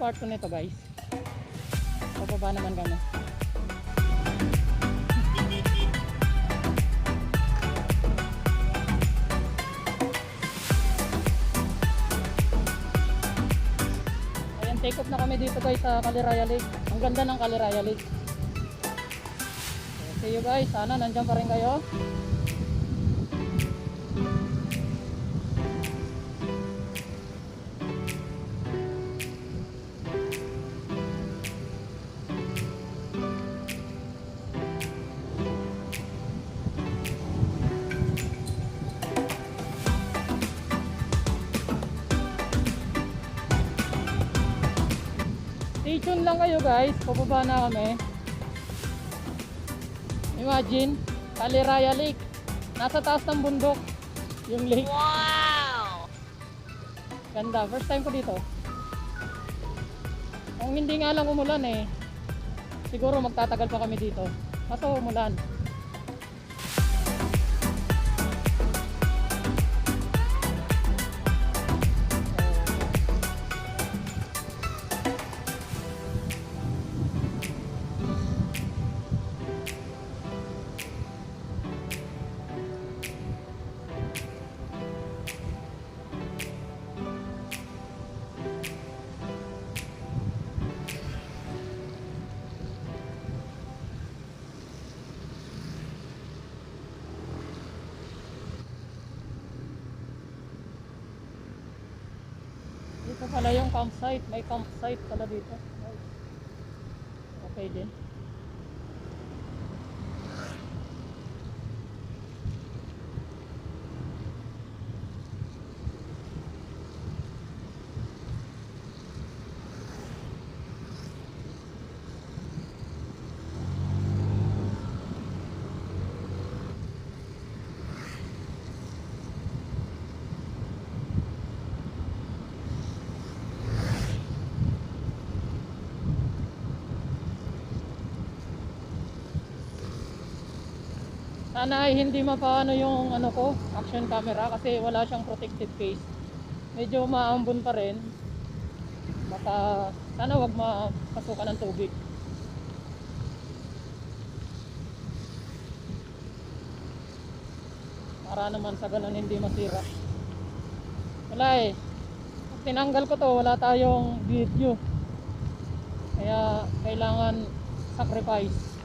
part 2 nito guys. Pababa naman kami. Ayan, take off na kami dito guys sa Caliraya Lake. Ang ganda ng Caliraya Lake. So, see you guys. Sana nandyan pa rin kayo. Stay tuned lang kayo guys, pababa na kami. Imagine, Caliraya Lake. Nasa taas ng bundok yung lake. Wow! Ganda, first time ko dito. Kung hindi nga lang umulan eh, siguro magtatagal pa kami dito. Kaso umulan. Dito pala yung campsite. May campsite pala dito. Okay din. Sana ay hindi mapaano yung ano ko, action camera kasi wala siyang protective case. Medyo maambon pa rin. Baka sana wag mapasukan ng tubig. Para naman sa ganun hindi masira. Wala eh. Pag tinanggal ko to, wala tayong video. Kaya kailangan sacrifice.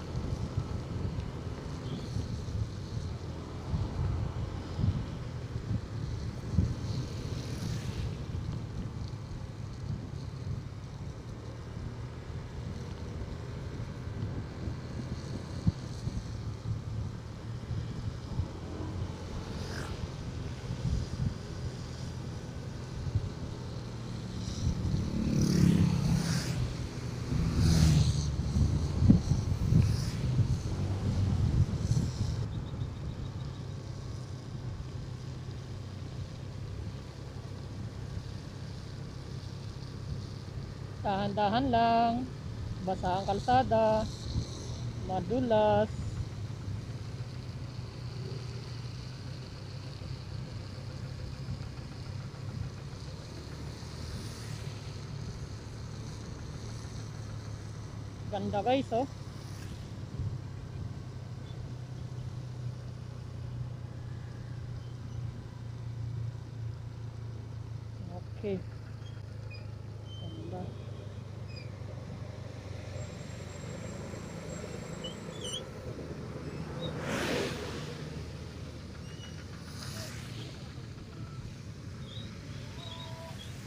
Dahan-dahan lang, basa ang kalsada, madulas. Ganda guys oh. Okay. Ganda.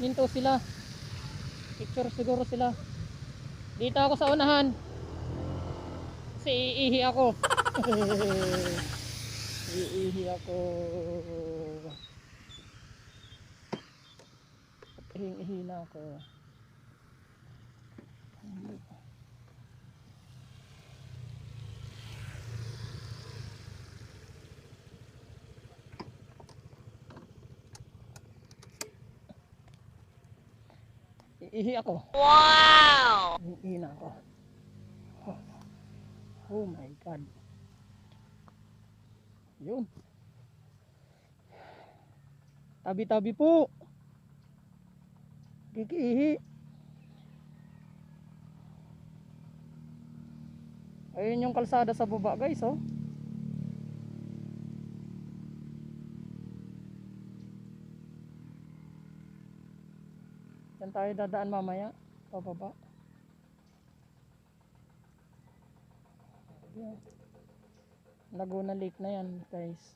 Minto sila. Picture siguro sila. Dito ako sa unahan. Kasi iihi ako. Iihi ako. Ihing-ihi na ako. Iihi ako. Wow! Iihi na ako. Oh my God. Yun. Tabi-tabi po. Kikihi. Ayun yung kalsada sa baba guys, oh. Diyan tayo dadaan mamaya, pababa. Yan. Laguna Lake na yan guys.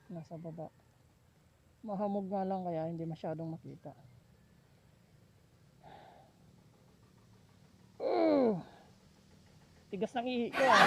Nasa baba. Mahamog nga lang kaya hindi masyadong makita. Tigas ng ihi ko ah.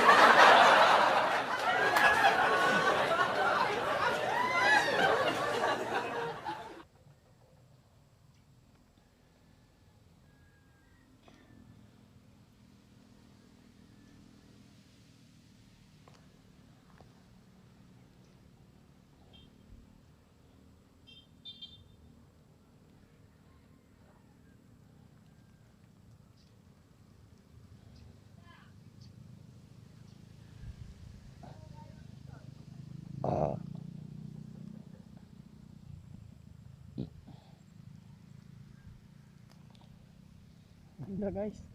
Ganda guys.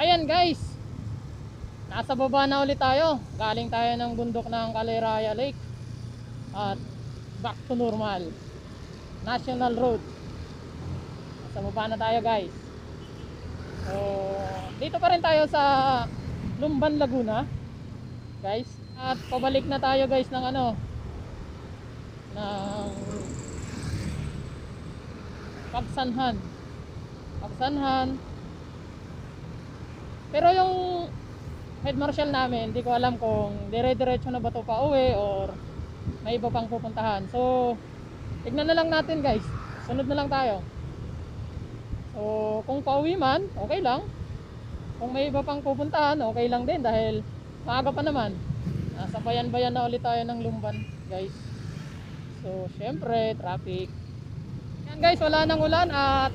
Ayan guys, nasa baba na ulit tayo. Galing tayo ng bundok ng Caliraya Lake at back to normal National Road. Nasa baba na tayo guys. So dito pa rin tayo sa Lumban, Laguna guys. At pabalik na tayo guys ng ng Pagsanhan. Pero yung head marshal namin, hindi ko alam kung dire-diretso na ba ito pa uwi or may iba pang pupuntahan. So tignan na lang natin guys, sunod na lang tayo. So kung pauwi man, okay lang. Kung may iba pang pupuntahan, okay lang din dahil maaga pa naman. Nasa bayan-bayan na ulit tayo ng Lumban guys. So syempre traffic. Yan guys, wala nang ulan at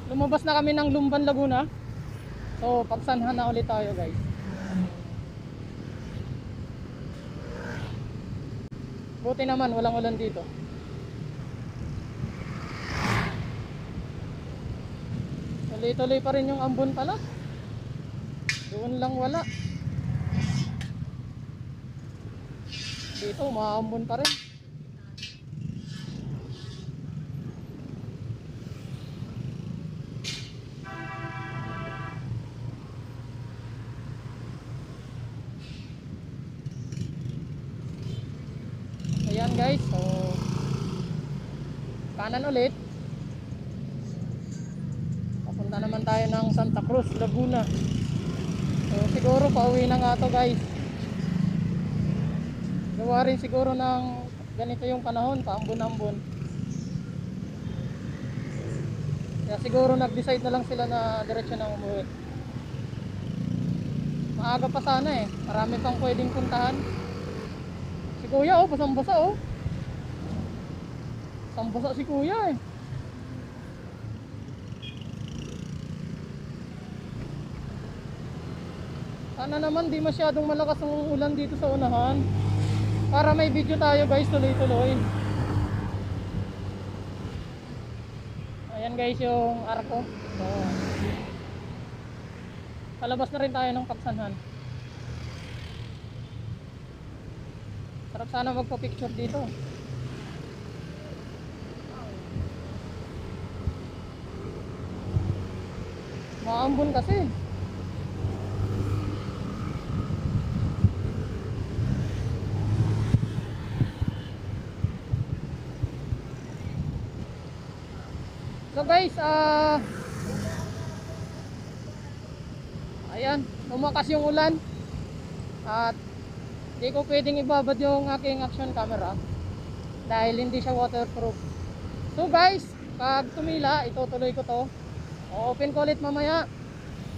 lumabas na kami ng Lumban, Laguna. So Pagsanhan na ulit tayo guys. Buti naman walang ulan dito. Tuloy-tuloy pa rin yung ambon pala. Doon lang wala. Dito maambon pa rin. Ayan guys, so kanan ulit. Papunta naman tayo ng Santa Cruz, Laguna. So siguro pauwi na nga to guys. Gawa rin siguro ng ganito yung panahon, paambon-ambon. Kaya siguro nag-decide na lang sila na diretso na umuwi. Maaga pa sana eh, marami pang pwedeng puntahan. Si kuya oh, basang-basa oh. Basang-basa si kuya eh. Sana naman di masyadong malakas ang ulan dito sa unahan. Para may video tayo guys, tuloy-tuloy. Ayan guys yung arko. So, palabas na rin tayo ng Pagsanhan. Sarap sana magpa-picture dito. Maambon kasi. So guys, ayan, lumakas yung ulan at hindi ko pwedeng ibabad yung aking action camera dahil hindi siya waterproof. So guys, pag tumila, itutuloy ko to. O-open ko ulit mamaya.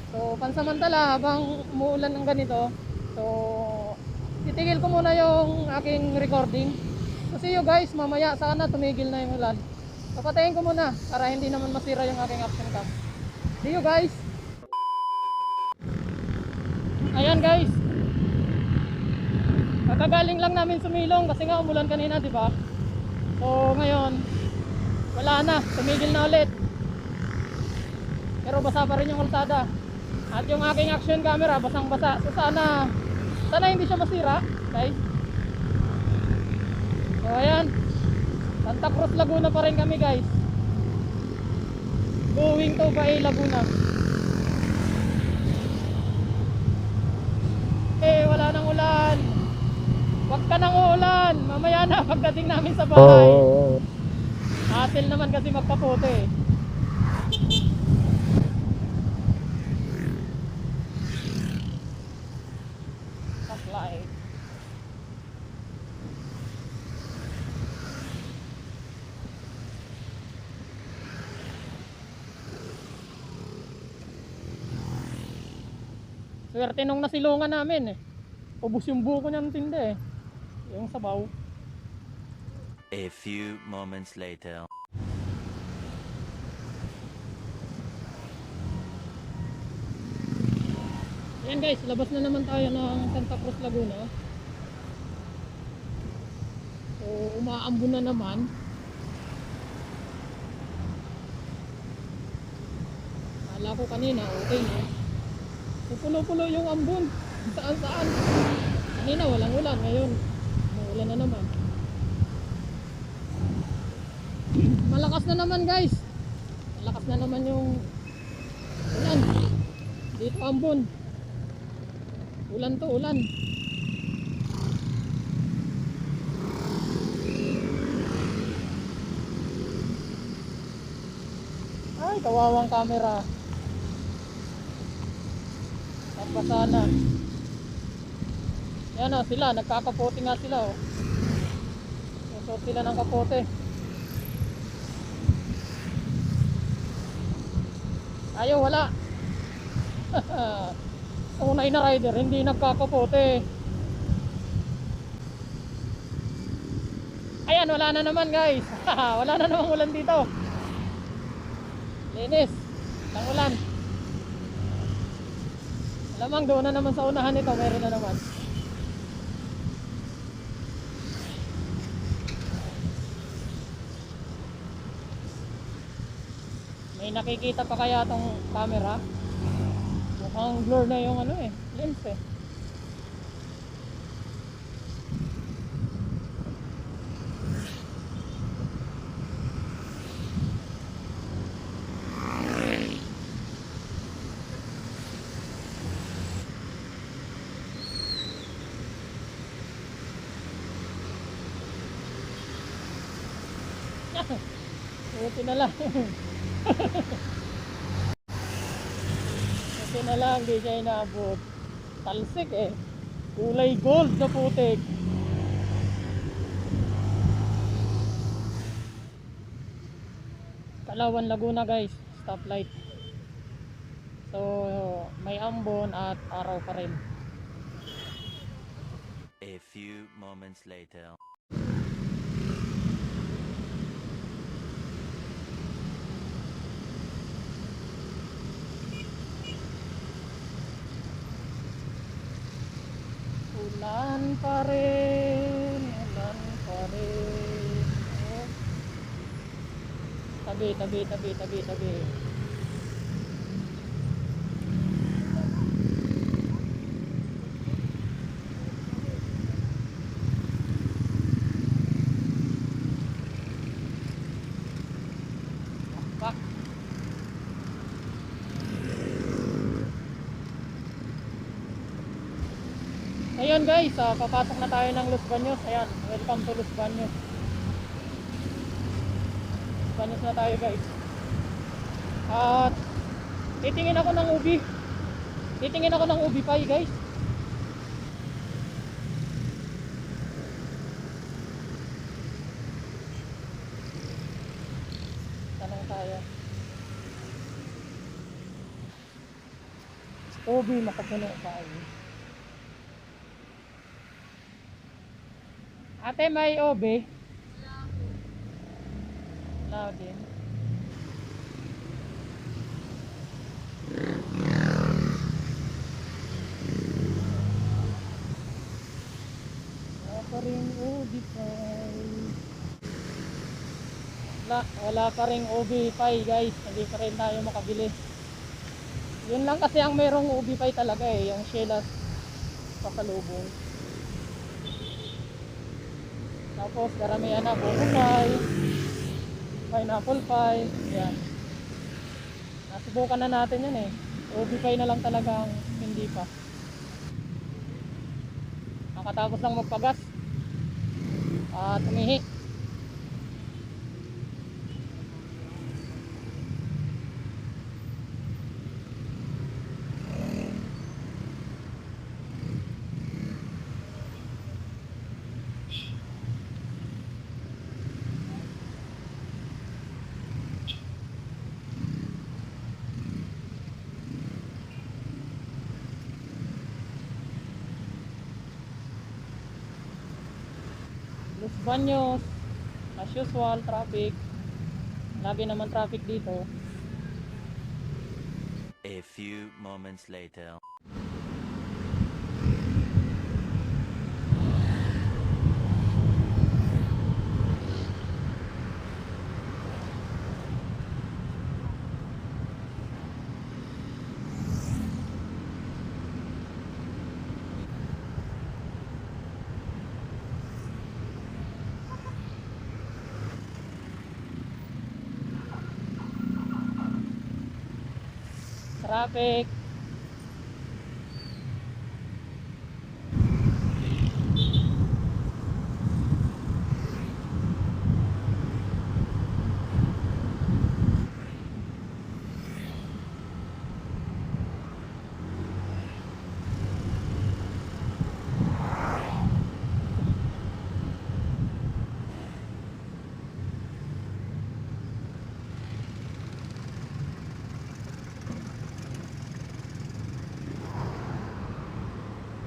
So pansamantala habang umuulan ng ganito, so titigil ko muna yung aking recording. So see you guys, mamaya sana tumigil na yung ulan. Papatayin ko muna para hindi naman masira yung aking action cam. See you guys. Ayan guys. Kakagaling lang namin sumilong kasi nga umulan kanina, di ba? So ngayon wala na, tumigil na ulit. Pero basa pa rin yung kalsada. At yung aking action camera basang-basa. So sana hindi siya masira, guys. So ayan. Santa Cruz, Laguna pa rin kami guys. Going to Bay, Laguna. Wala nang ulan. Huwag ka nang uulan. Mamaya na pagdating namin sa bahay. Hassle naman kasi magkapote. Supply. Swerte nung nasilungan namin eh. Ubus yung buko niya ng tindi eh. Yung sabaw. A few moments later. Ayan guys, labas na naman tayo ng Santa Cruz, Laguna. So umaambon na naman. Kala ko kanina okay na. Pupulo-pulo yung ambon. Saan-saan. Kanina walang ulan, ngayon umuulan na naman. Malakas na naman guys. Malakas na naman yung ulan. Dito ambon. Ulan to ulan. Ay, kawawang camera. Nabasa na. Yan o sila, nagkakapote nga sila o. Susot sila ng kapote. Ayaw, wala. Unay na rider, hindi nagkakapote. Ayan, wala na naman guys. Wala na namang ulan dito. Linis ng ulan. Alamang doon na naman sa unahan nito, meron na naman. May nakikita pa kaya tong camera? Mukhang blur na yung ano lens eh. Buti na lang. Buti na lang, di siya inaabot. Talsik eh. Kulay gold na putik. Palawan, Laguna guys. Stoplight. So, may ambon at araw pa rin. A few moments later. Ulan pa rin. Ulan pa rin. Oh. Tabi. Pak. Ayun guys, papasok na tayo ng Los Baños. Ayan, welcome to Los Baños. Los Baños na tayo guys. At titingin ako ng ubi. Titingin ako ng ubi pie guys. Tanong tayo. Ubi makapuno pa ay. Ate, may obe? Wala din. Wala pa rin obe pie. Wala pa rin obe pie guys. Hindi pa rin tayo makabili. Yun lang kasi ang merong obe pie talaga yung Sheila's pasalubong. Tapos karamihan na buko pie, pineapple pie, yan. Nasubukan na natin yan Ubi pie na lang talagang hindi pa. Nakatapos lang magpagas at umihi. Los Baños, as usual, traffic. Lagi naman traffic dito. A few moments later. Traffic.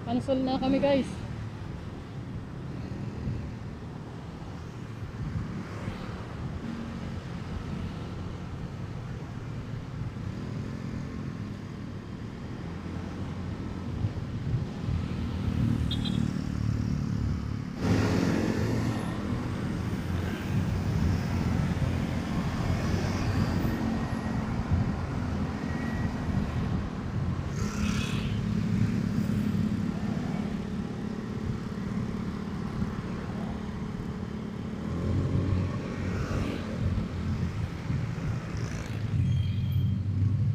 Cancel na kami guys.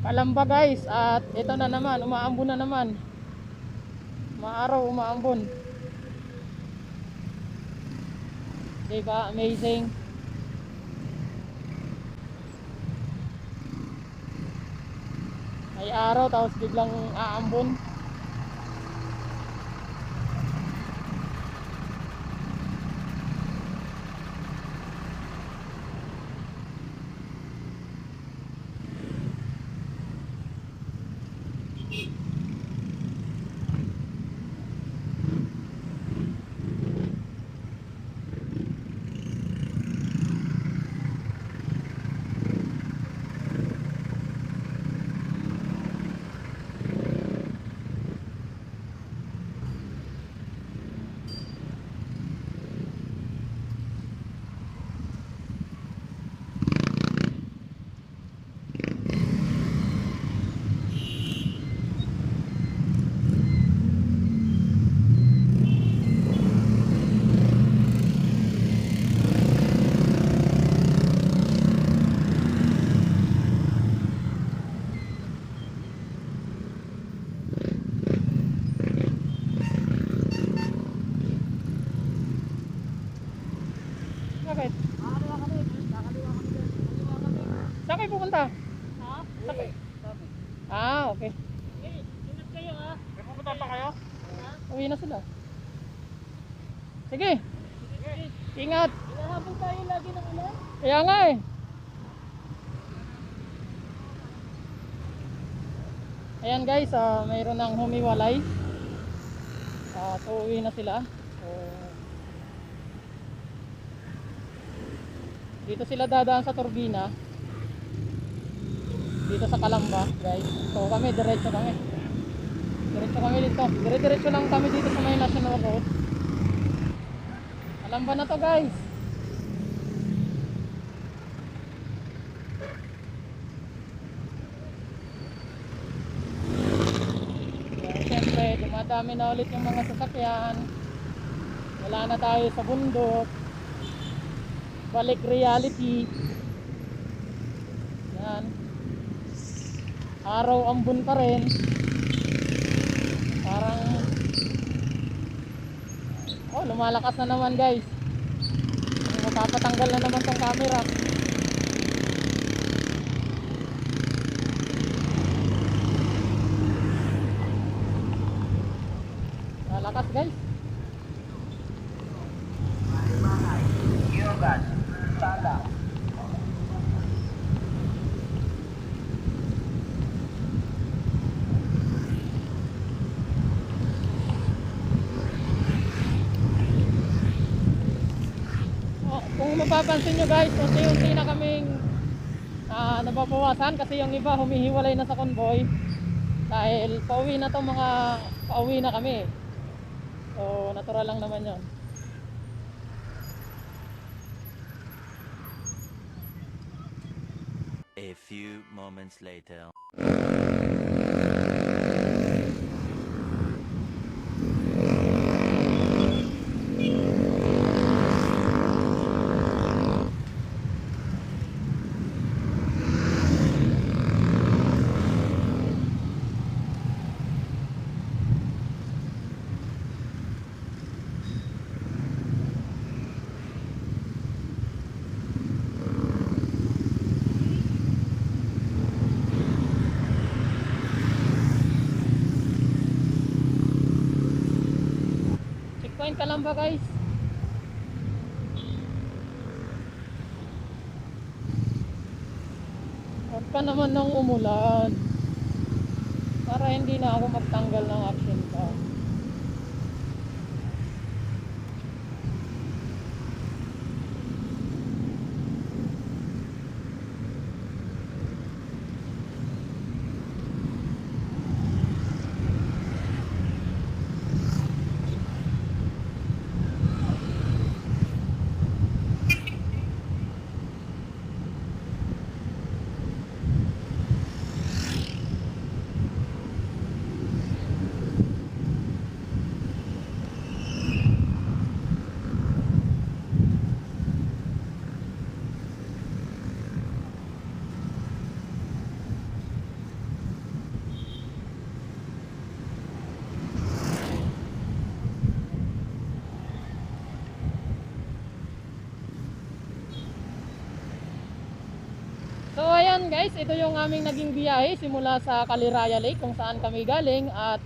Kalamba guys, at ito na naman, umaambon na naman. Maaraw, umaambon. Diba? Amazing. May araw tapos biglang aambon. Bakit? Saan kayo pupunta? Ha? Saan kayo? Ah, okay. Ingat kayo ha. May pupunta pa kayo? Ha? Uwi na sila. Sige, ingat. Hinahabol tayo lagi ng ulan. Kaya nga eh. Ayan guys, mayroon ng humiwalay. So uwi na sila. So, dito sila dadaan sa turbina. Dito sa Calamba guys. So kami, diretso kami. Diretso kami dito. Diretso lang kami dito sa may National Road. Calamba na to guys. Siyempre, dumadami na ulit yung mga sasakyan. Wala na tayo sa bundok. Balik reality. Yan. Araw ambon pa rin. Parang lumalakas na naman guys. Mapapatanggal na naman tong camera. Lalakas guys. Kung mapapansin nyo guys, unti-unti na kaming nababawasan kasi yung iba humihiwalay na sa convoy dahil pauwi na to, pauwi na kami. So natural lang naman yon. A few moments later. Kakain ka lang ba guys? Huwag pa naman nang umulan. Para hindi na ako magtanggal ng action cam. So ayan guys, ito yung aming naging biyahe simula sa Caliraya Lake kung saan kami galing. At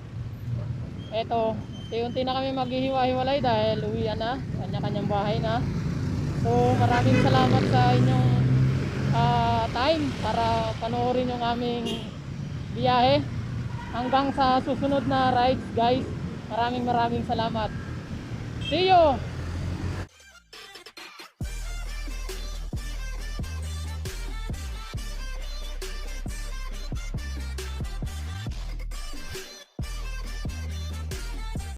eto, unti-unti na kami maghihiwa-hiwalay dahil uwian na, kanya-kanyang bahay na. So maraming salamat sa inyong time para panoorin yung aming biyahe. Hanggang sa susunod na rides guys, maraming salamat. See you!